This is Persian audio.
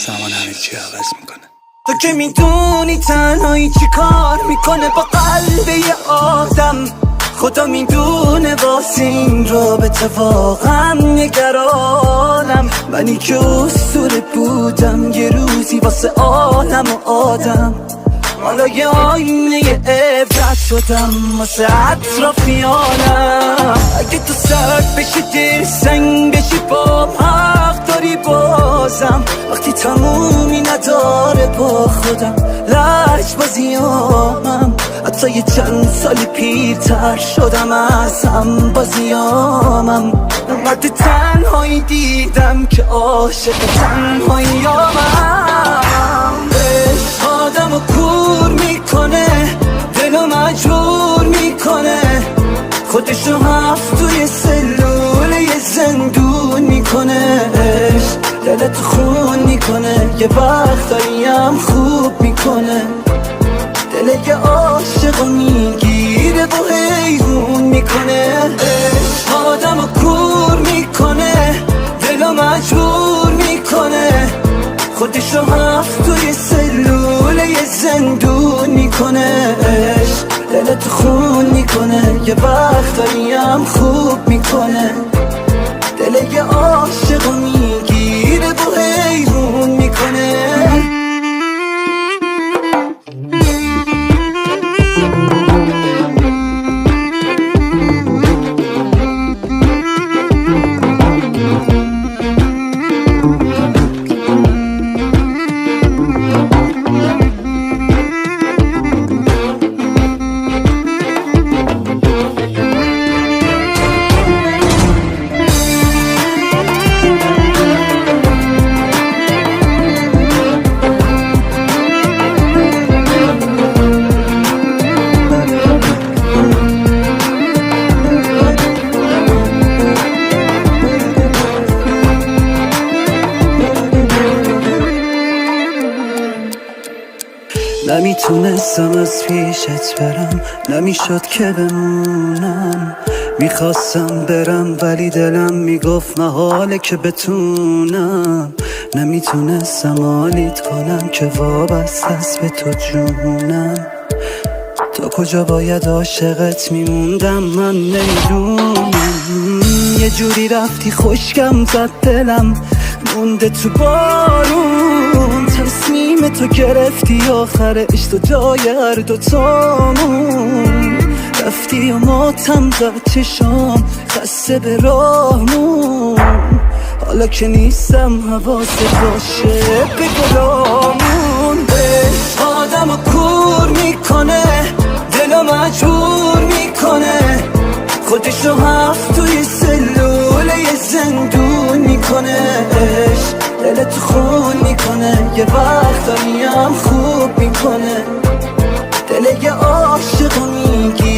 زمان همه چی عوض میکنه. تو که میدونی تنهایی چی کار میکنه با قلب یه آدم، خدا میدونه واسه این رابطه واقعا نگرانم. منی که اسطوره بودم یه روزی واسه عالم و آدم، حالا یه آینه عبرت شدم واسه اطرافیانم. اگه تو سرد بشی دل سنگ بشی با حق داری بازم، وقتی تمومی نداره با خودم لج بازیامم. حتی یه چند سالی پیرتر شدم از هم بازیامم. انقدر تنهایی دیدم که عاشق تنهاییامم. عشق آدمو کور میکنه، دلو مجبور میکنه، خودشو هفت توی سلول یه زندون میکنه. عشق دلتو خون میکنه، یه وقتایی هم خوب میکنه، دل یه عاشقو میگیره و حیرون میکنه. عشق آدمو کور میکنه، دلو مجبور میکنه، خودشو هفت توی سلول یه زندون میکنه. عشق دلتو خون میکنه، یه وقتایی هم خوب میکنه، دل یه عاشقو میگیره و حیرون میکنه. نمیتونستم از پیشت برم، نمیشد که بمونم. میخواستم برم ولی دلم میگفت محاله که بتونم. نمیتونستم حالیت کنم که وابسته است به تو جونم. تا کجا باید عاشقت میموندم من نمیدونم. یه جوری رفتی خشکم زد دلم مونده تو بارون. تصمیم تو گرفتی آخرش تو جای هر دوتامون رفتی و ماتم زد چشام خسته به راهمون. حالا که نیستم حواست باشه به گلامون. عشق آدمو کور میکنه، دلو مجبور میکنه، خودشو هفت توی سلول یه زندون میکنه. عشق دلتو خون میکنه، یه وقتایی هم خوب میکنه، دل یه عاشقو میگی